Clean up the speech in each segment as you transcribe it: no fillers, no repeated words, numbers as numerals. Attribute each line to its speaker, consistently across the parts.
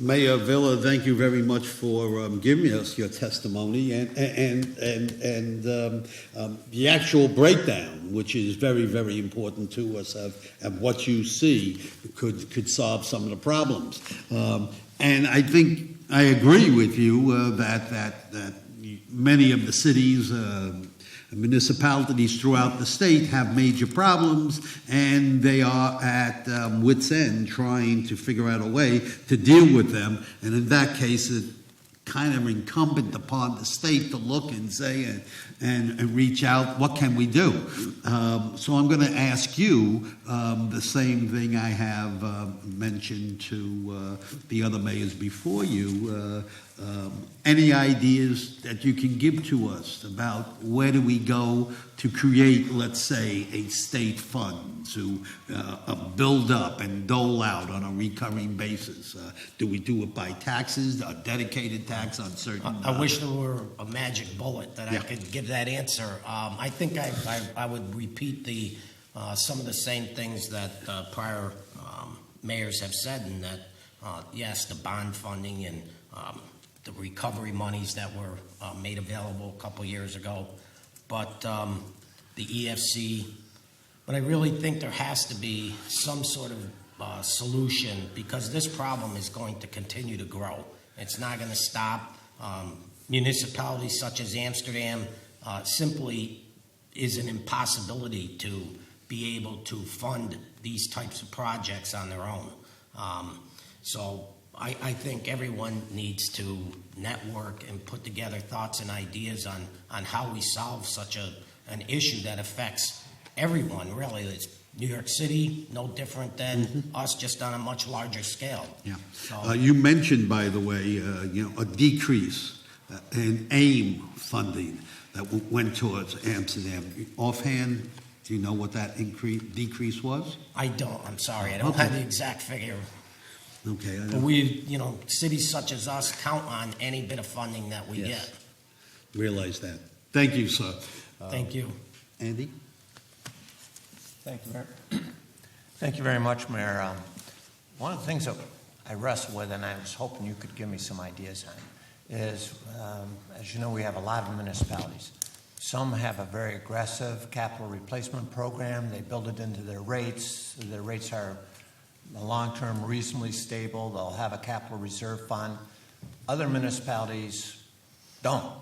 Speaker 1: Mayor Villa, thank you very much for giving us your testimony and the actual breakdown, which is very, very important to us, of what you see could solve some of the problems. And I think I agree with you that many of the cities, municipalities throughout the state have major problems, and they are at wit's end trying to figure out a way to deal with them. And in that case, it's kind of incumbent upon the state to look and say and reach out, what can we do? So I'm going to ask you the same thing I have mentioned to the other mayors before you. Any ideas that you can give to us about where do we go to create, let's say, a state fund to build up and dole out on a recurring basis? Do we do it by taxes, a dedicated tax on certain...
Speaker 2: I wish there were a magic bullet that I could give that answer. I think I would repeat some of the same things that prior mayors have said, and that, yes, the bond funding and the recovery monies that were made available a couple years ago, but the EFC. But I really think there has to be some sort of solution, because this problem is going to continue to grow. It's not going to stop. Municipalities such as Amsterdam simply is an impossibility to be able to fund these types of projects on their own. So I think everyone needs to network and put together thoughts and ideas on how we solve such an issue that affects everyone, really. It's New York City, no different than us, just on a much larger scale. Yeah. So,
Speaker 1: you mentioned, by the way, a decrease in AIM funding that went towards Amsterdam. Offhand, do you know what that decrease was?
Speaker 2: I don't. I'm sorry. I don't have the exact figure.
Speaker 1: Okay.
Speaker 2: But we, cities such as us count on any bit of funding that we get.
Speaker 1: Realize that. Thank you, sir.
Speaker 2: Thank you.
Speaker 1: Andy?
Speaker 3: Thank you, Mayor. Thank you very much, Mayor. One of the things that I wrestle with, and I was hoping you could give me some ideas on, is, as you know, we have a lot of municipalities. Some have a very aggressive capital replacement program. They build it into their rates. Their rates are long-term reasonably stable. They'll have a capital reserve fund. Other municipalities don't,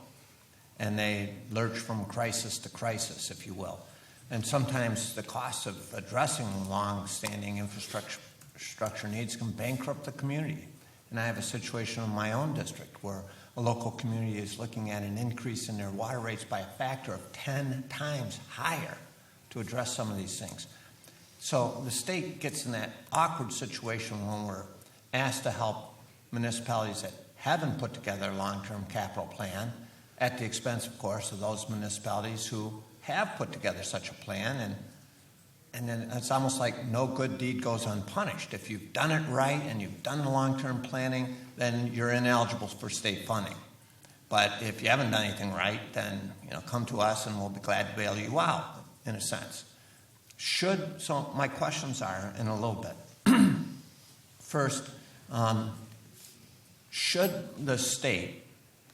Speaker 3: and they lurch from crisis to crisis, if you will. And sometimes the cost of addressing long-standing infrastructure needs can bankrupt the community. And I have a situation in my own district where a local community is looking at an increase in their water rates by a factor of 10 times higher to address some of these things. So the state gets in that awkward situation when we're asked to help municipalities that haven't put together a long-term capital plan, at the expense, of course, of those municipalities who have put together such a plan, and then it's almost like no good deed goes unpunished. If you've done it right and you've done the long-term planning, then you're ineligible for state funding. But if you haven't done anything right, then come to us and we'll be glad to bail you out, in a sense. So my questions are in a little bit. First, should the state,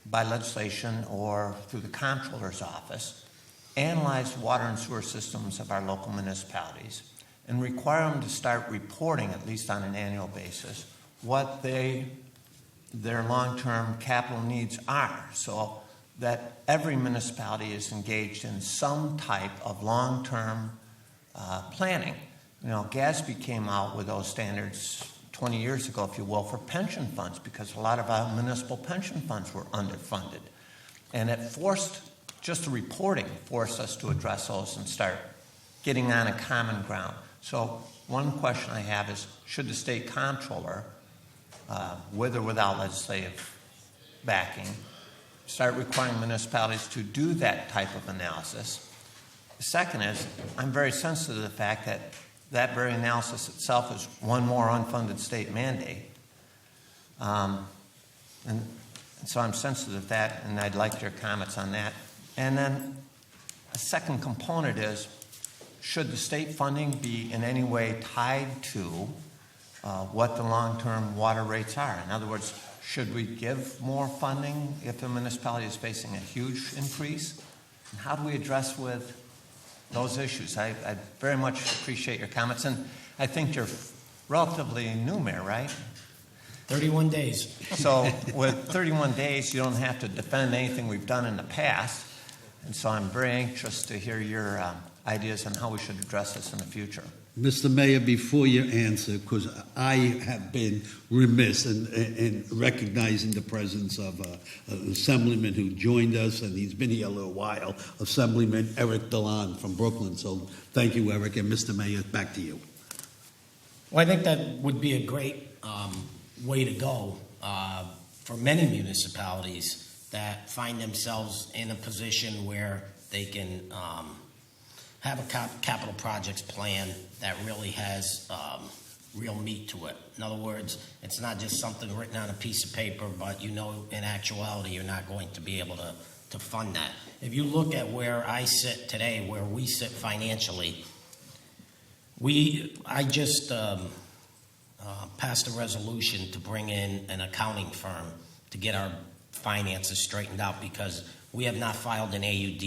Speaker 3: by legislation or through the comptroller's office, analyze the water and sewer systems of our local municipalities and require them to start reporting, at least on an annual basis, what their long-term capital needs are, so that every municipality is engaged in some type of long-term planning. GASB came out with those standards 20 years ago, if you will, for pension funds, because a lot of our municipal pension funds were underfunded. And it just the reporting forced us to address those and start getting on a common ground. So one question I have is, should the state comptroller, with or without legislative backing, start requiring municipalities to do that type of analysis? The second is, I'm very sensitive to the fact that that very analysis itself is one more unfunded state mandate. And so I'm sensitive to that, and I'd like your comments on that. And then a second component is, should the state funding be in any way tied to what the long-term water rates are. In other words, should we give more funding if a municipality is facing a huge increase? And how do we address with those issues? I very much appreciate your comments, and I think you're relatively new, Mayor, right?
Speaker 2: 31 days.
Speaker 3: So with 31 days, you don't have to defend anything we've done in the past, and so I'm very anxious to hear your ideas on how we should address this in the future.
Speaker 1: Mr. Mayor, before you answer, because I have been remiss in recognizing the presence of an assemblyman who joined us, and he's been here a little while, Assemblyman Eric Dillon from Brooklyn. So thank you, Eric, and Mr. Mayor, back to you.
Speaker 2: Well, I think that would be a great way to go for many municipalities that find themselves in a position where they can have a capital projects plan that really has real meat to it. In other words, it's not just something written on a piece of paper, but you know in actuality you're not going to be able to fund that. If you look at where I sit today, where we sit financially, I just passed a resolution to bring in an accounting firm to get our finances straightened out because we have not filed an AUD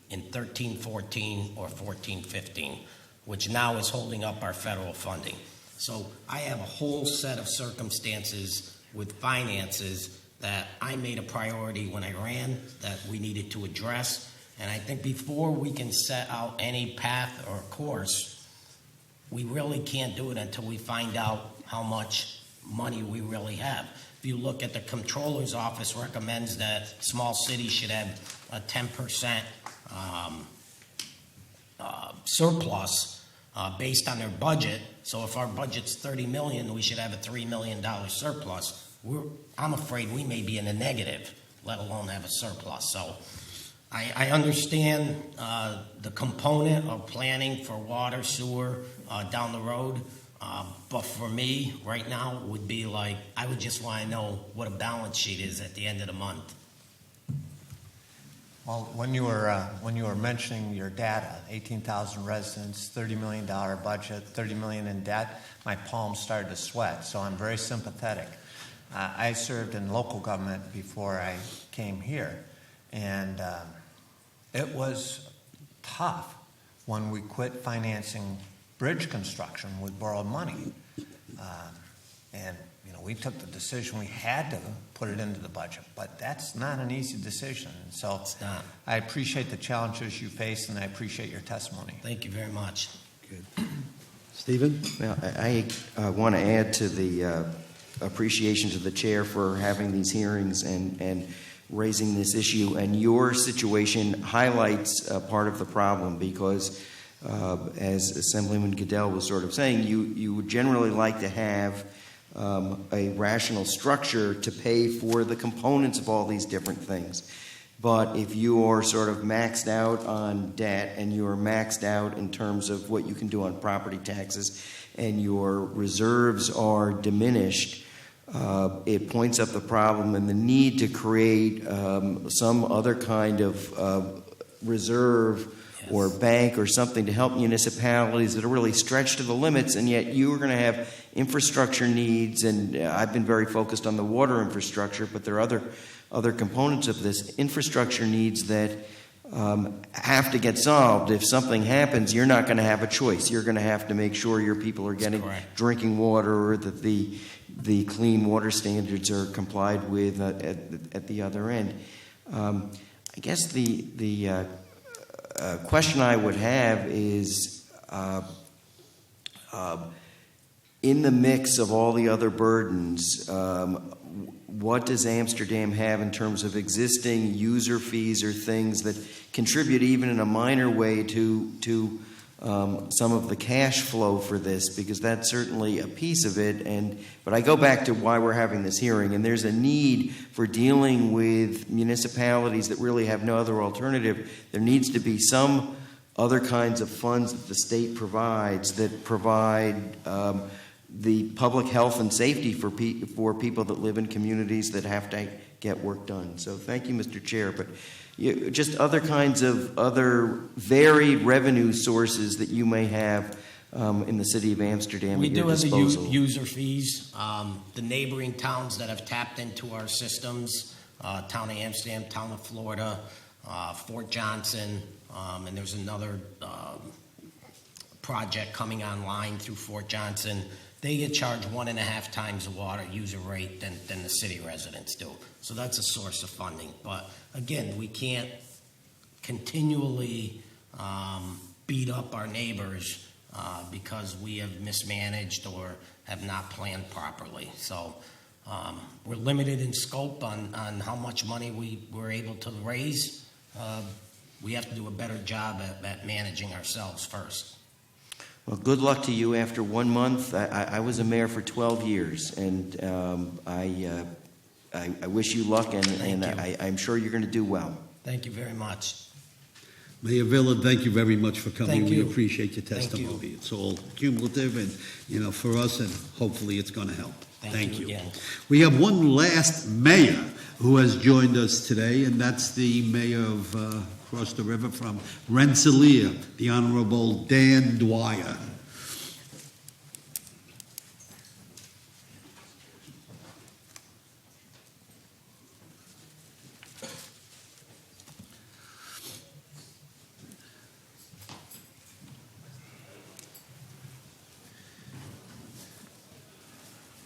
Speaker 2: in 13-14 or 14-15, which now is holding up our federal funding. So I have a whole set of circumstances with finances that I made a priority when I ran that we needed to address. And I think before we can set out any path or course, we really can't do it until we find out how much money we really have. If you look at the Comptroller's Office recommends that small cities should have a 10% surplus based on their budget. So if our budget's $30 million, we should have a $3 million surplus. I'm afraid we may be in a negative, let alone have a surplus. So I understand the component of planning for water, sewer down the road. But for me, right now, it would be like, I would just want to know what a balance sheet is at the end of the month.
Speaker 3: Well, when you were mentioning your data, 18,000 residents, $30 million budget, $30 million in debt, my palms started to sweat. So I'm very sympathetic. I served in local government before I came here, and it was tough when we quit financing bridge construction with borrowed money. And we took the decision we had to put it into the budget, but that's not an easy decision. So
Speaker 2: It's not.
Speaker 3: I appreciate the challenges you face, and I appreciate your testimony.
Speaker 2: Thank you very much.
Speaker 1: Good. Stephen?
Speaker 4: Well, I want to add to the appreciation to the chair for having these hearings and raising this issue. And your situation highlights part of the problem because, as Assemblyman Goodell was sort of saying, you would generally like to have a rational structure to pay for the components of all these different things. But if you are sort of maxed out on debt and you are maxed out in terms of what you can do on property taxes and your reserves are diminished, it points up the problem and the need to create some other kind of reserve or bank or something to help municipalities that are really stretched to the limits, and yet you are going to have infrastructure needs, and I've been very focused on the water infrastructure, but there are other components of this infrastructure needs that have to get solved. If something happens, you're not going to have a choice. You're going to have to make sure your people are getting drinking water, or that the clean water standards are complied with at the other end. I guess the question I would have is, in the mix of all the other burdens, what does Amsterdam have in terms of existing user fees or things that contribute even in a minor way to some of the cash flow for this? Because that's certainly a piece of it. But I go back to why we're having this hearing, and there's a need for dealing with municipalities that really have no other alternative. There needs to be some other kinds of funds that the state provides that provide the public health and safety for people that live in communities that have to get work done. So thank you, Mr. Chair. But just other kinds of other varied revenue sources that you may have in the city of Amsterdam
Speaker 2: We
Speaker 4: at
Speaker 2: do
Speaker 4: your
Speaker 2: have the
Speaker 4: disposal?
Speaker 2: user fees. The neighboring towns that have tapped into our systems, Town of Amsterdam, Town of Florida, Fort Johnson, and there's another project coming online through Fort Johnson. They get charged 1.5 times the water user rate than the city residents do. So that's a source of funding. But again, we can't continually beat up our neighbors because we have mismanaged or have not planned properly. So we're limited in scope on how much money we're able to raise. We have to do a better job at managing ourselves first.
Speaker 4: Well, good luck to you after 1 month. I was a mayor for 12 years, and I wish you luck, and I'm sure you're going to do well.
Speaker 2: Thank you very much.
Speaker 1: Mayor Villa, thank you very much for coming.
Speaker 2: Thank
Speaker 1: We
Speaker 2: you.
Speaker 1: appreciate your
Speaker 2: Thank you.
Speaker 1: testimony. It's all cumulative and, for us, and hopefully it's going to help.
Speaker 2: Thank you again.
Speaker 1: We have one last mayor who has joined us today, and that's the mayor of across the river from Rensselaer, the Honorable Dan Dwyer.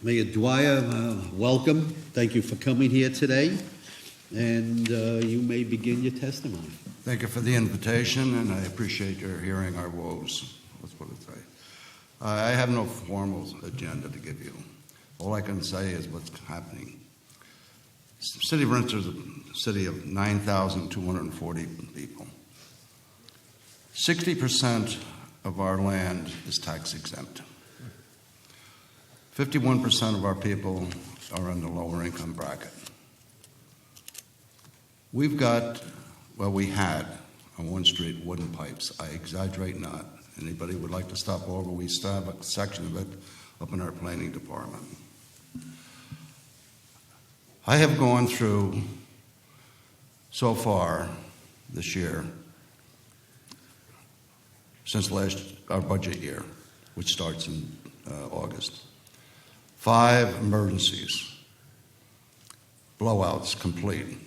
Speaker 1: Mayor Dwyer, welcome. Thank you for coming here today, and you may begin your testimony.
Speaker 5: Thank you for the invitation, and I appreciate your hearing our woes. Let's put it that way. I have no formal agenda to give you. All I can say is what's happening. The city of Rensselaer is a city of 9,240 people. 60% of our land is tax exempt. 51% of our people are in the lower income bracket. We've got, we had on one street wooden pipes. I exaggerate not. Anybody would like to stop over, we still have a section of it up in our planning department. I have gone through, so far this year, since our budget year, which starts in August, 5 emergencies, blowouts complete.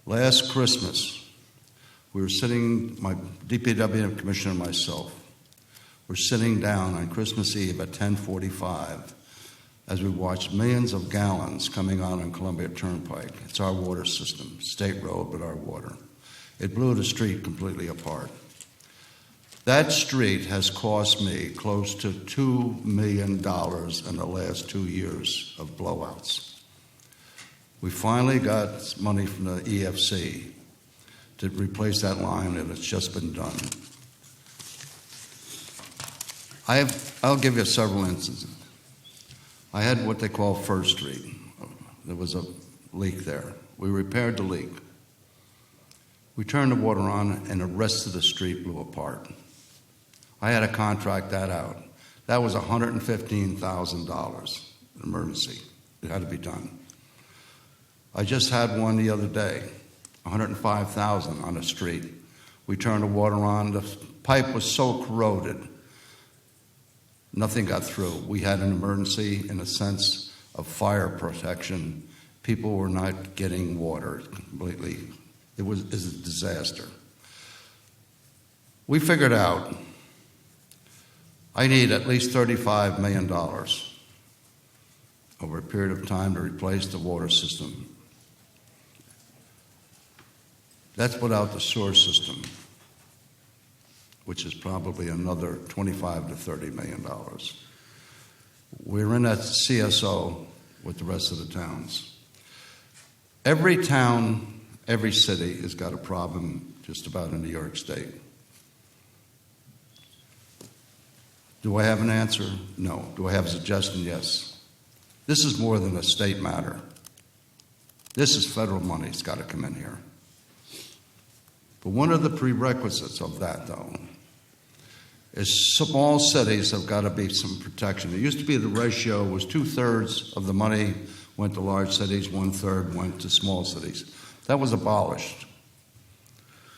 Speaker 5: Last Christmas, we were sitting, my DPW commissioner and myself, were sitting down on Christmas Eve at 10:45 as we watched millions of gallons coming on Columbia Turnpike. It's our water system, state road, but our water. It blew the street completely apart. That street has cost me close to $2 million in the last 2 years of blowouts. We finally got money from the EFC to replace that line, and it's just been done. I'll give you several instances. I had what they call First Street. There was a leak there. We repaired the leak. We turned the water on, and the rest of the street blew apart. I had to contract that out. That was $115,000, an emergency. It had to be done. I just had one the other day, $105,000 on a street. We turned the water on. The pipe was so corroded, nothing got through. We had an emergency in a sense of fire protection. People were not getting water completely. It was a disaster. We figured out I need at least $35 million over a period of time to replace the water system. That's without the sewer system, which is probably another $25 to $30 million. We're in that CSO with the rest of the towns. Every town, every city has got a problem just about in New York State. Do I have an answer? No. Do I have a suggestion? Yes. This is more than a state matter. This is federal money. It's got to come in here. But one of the prerequisites of that, though, is small cities have got to be some protection. It used to be the ratio was 2/3 of the money went to large cities, 1/3 went to small cities. That was abolished.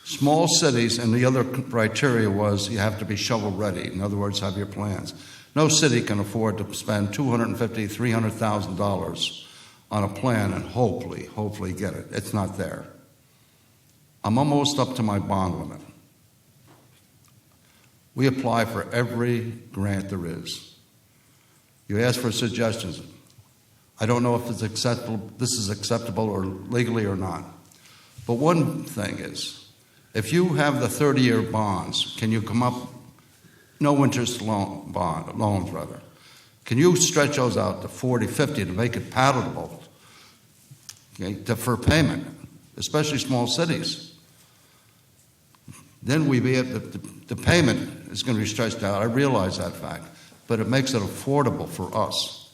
Speaker 5: Small cities, and the other criteria was you have to be shovel-ready. In other words, have your plans. No city can afford to spend $250,000, $300,000 on a plan and hopefully get it. It's not there. I'm almost up to my bond limit. We apply for every grant there is. You ask for suggestions. I don't know if it's acceptable, this is acceptable or legally or not. But one thing is, if you have the 30-year bonds, can you come up, no interest loans rather, can you stretch those out to 40, 50 to make it palatable, okay, for payment, especially small cities? Then we be able to, the payment is going to be stretched out. I realize that fact, but it makes it affordable for us.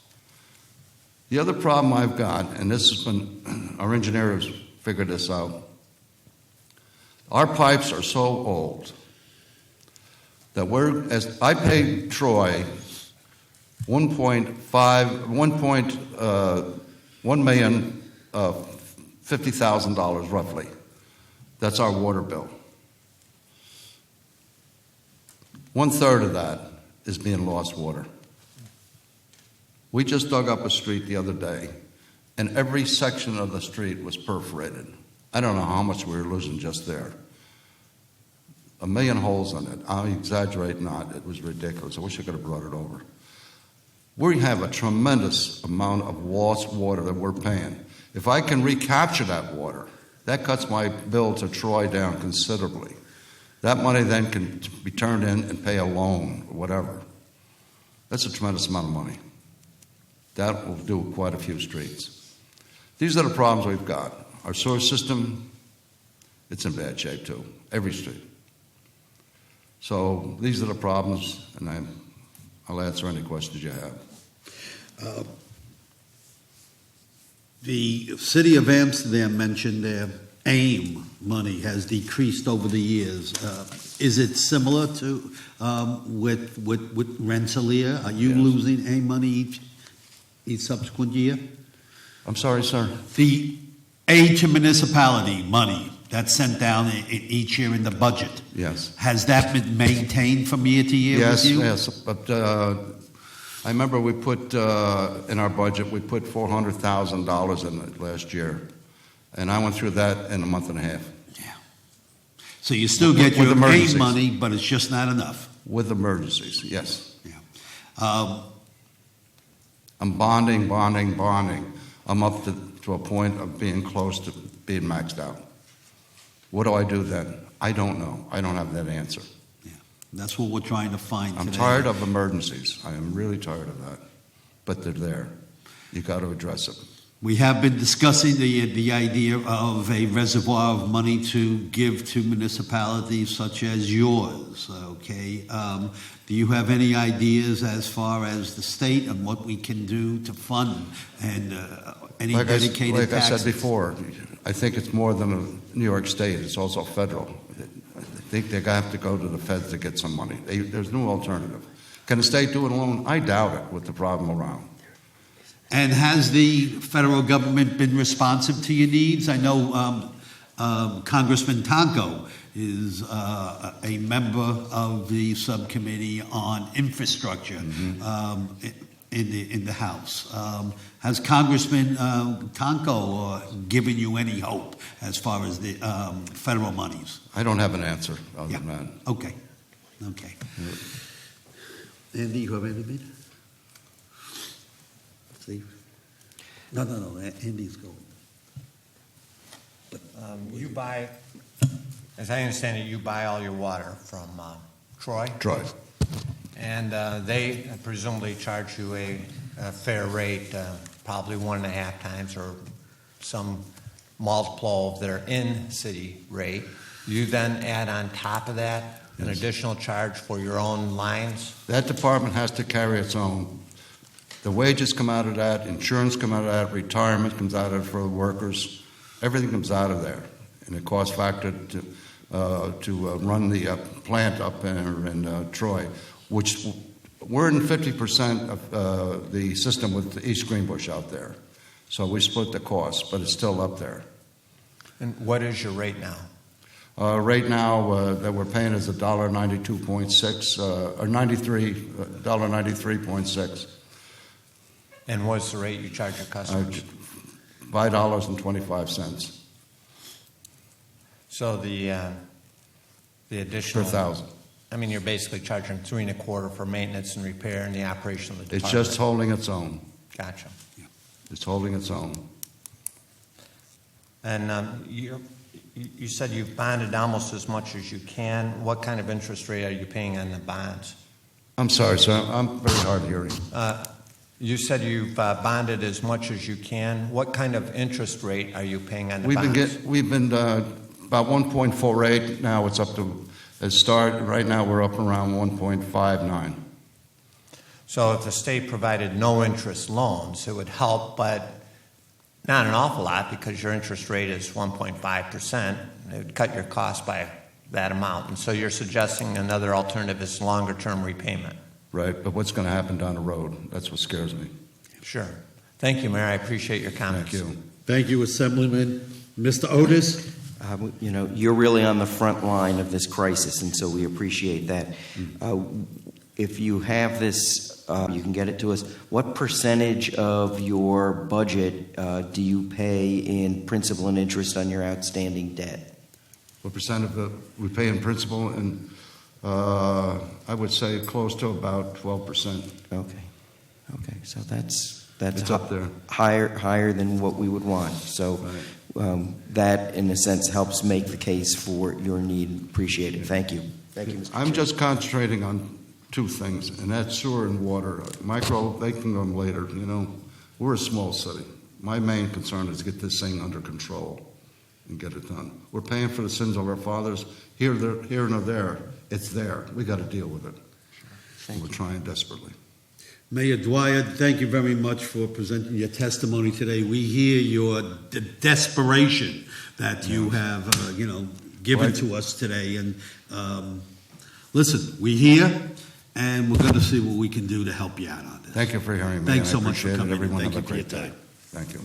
Speaker 5: The other problem I've got, and this has been, our engineers figured this out, our pipes are so old that as I paid Troy $1,050,000 roughly. That's our water bill. 1/3 of that is being lost water. We just dug up a street the other day, and every section of the street was perforated. I don't know how much we were losing just there. 1 million holes in it. I exaggerate not. It was ridiculous. I wish I could have brought it over. We have a tremendous amount of lost water that we're paying. If I can recapture that water, that cuts my bill to Troy down considerably. That money then can be turned in and pay a loan or whatever. That's a tremendous amount of money. That will do quite a few streets. These are the problems we've got. Our sewer system, it's in bad shape too, every street. So these are the problems, and I'll answer any questions you have.
Speaker 1: The city of Amsterdam mentioned their AIM money has decreased over the years. Is it similar to with Rensselaer? Are you losing AIM money each subsequent year?
Speaker 5: I'm sorry, sir?
Speaker 1: The aid to municipality money that's sent down each year in the budget.
Speaker 5: Yes.
Speaker 1: Has that been maintained from year to year
Speaker 5: Yes,
Speaker 1: with you?
Speaker 5: yes. But I remember we put in our budget, we put $400,000 in it last year. And I went through that in a month and a half.
Speaker 1: Yeah. So you still get
Speaker 5: With
Speaker 1: your
Speaker 5: emergencies.
Speaker 1: AIM money, but it's just not enough.
Speaker 5: With emergencies, yes.
Speaker 1: Yeah.
Speaker 5: I'm bonding. I'm up to a point of being close to being maxed out. What do I do then? I don't know. I don't have that answer.
Speaker 1: Yeah. That's what we're trying to find
Speaker 5: I'm
Speaker 1: today.
Speaker 5: tired of emergencies. I am really tired of that. But they're there. You got to address it.
Speaker 1: We have been discussing the idea of a reservoir of money to give to municipalities such as yours, okay? Do you have any ideas as far as the state and what we can do to fund and any dedicated
Speaker 5: like
Speaker 1: taxes?
Speaker 5: I said before, I think it's more than a New York State. It's also federal. I think they have to go to the feds to get some money. There's no alternative. Can the state do it alone? I doubt it with the problem around.
Speaker 1: And has the federal government been responsive to your needs? I know Congressman Tonko is a member of the subcommittee on infrastructure in the House. Has Congressman Tonko given you any hope as far as the federal monies?
Speaker 5: I don't have an answer other than that.
Speaker 1: Okay. Andy, you have anything? Steve? No, Andy's going.
Speaker 3: You buy, as I understand it, you buy all your water from Troy?
Speaker 5: Troy.
Speaker 3: And they presumably charge you a fair rate, probably 1.5 times or some multiple of their in-city rate. You then add on top of that an additional charge for your own lines?
Speaker 5: That department has to carry its own. The wages come out of that, insurance come out of that, retirement comes out of it for the workers. Everything comes out of there. And the cost factor to run the plant up in Troy, which we're in 50% of the system with East Greenbush out there. So we split the cost, but it's still up there.
Speaker 3: And what is your rate now?
Speaker 5: Right now, that we're paying is $1.92.6, or $93.6.
Speaker 3: And what's the rate you charge your customers?
Speaker 5: $5.25
Speaker 3: So the additional...
Speaker 5: per thousand.
Speaker 3: I mean, you're basically charging $3.25 for maintenance and repair and the operation of the
Speaker 5: It's
Speaker 3: department.
Speaker 5: just holding its own.
Speaker 3: Gotcha.
Speaker 5: It's holding its own.
Speaker 3: And you said you've bonded almost as much as you can. What kind of interest rate are you paying on the bonds?
Speaker 5: I'm sorry, sir. I'm very hard of hearing.
Speaker 3: You said you've bonded as much as you can. What kind of interest rate are you paying on the
Speaker 5: We've
Speaker 3: bonds?
Speaker 5: been about 1.48. Now it's up to right now we're up around 1.59.
Speaker 3: So if the state provided no interest loans, it would help, but not an awful lot because your interest rate is 1.5%. It would cut your cost by that amount. And so you're suggesting another alternative is longer term repayment.
Speaker 5: Right, but what's going to happen down the road? That's what scares me.
Speaker 3: Sure. Thank you, Mayor. I appreciate your comments.
Speaker 5: Thank you.
Speaker 1: Thank you, Assemblyman. Mr. Otis?
Speaker 4: You're really on the front line of this crisis, and so we appreciate that. If you have this, you can get it to us. What percentage of your budget do you pay in principal and interest on your outstanding debt?
Speaker 5: What percent of it we pay in principal? And I would say close to about 12%.
Speaker 4: Okay, so that's
Speaker 5: It's up there.
Speaker 4: higher than what we would want. So
Speaker 5: Right.
Speaker 4: that, in a sense, helps make the case for your need. Appreciate it. Thank you. Thank you, Mr.
Speaker 5: I'm
Speaker 4: Chair.
Speaker 5: just concentrating on two things, and that's sewer and water. Micro, they can come later. We're a small city. My main concern is to get this thing under control and get it done. We're paying for the sins of our fathers. Here and there. It's there. We got to deal with it. We're trying desperately.
Speaker 1: Mayor Dwyer, thank you very much for presenting your testimony today. We hear your desperation that you have, given to us today. And listen, we're here, and we're going to see what we can do to help you out on this.
Speaker 5: Thank you for hearing me.
Speaker 1: Thanks
Speaker 5: and
Speaker 1: so
Speaker 5: I
Speaker 1: much for
Speaker 5: appreciate it.
Speaker 1: coming in.
Speaker 5: Everyone
Speaker 1: Thank
Speaker 5: have a
Speaker 1: you for your
Speaker 5: great day.
Speaker 1: time.
Speaker 5: Thank you.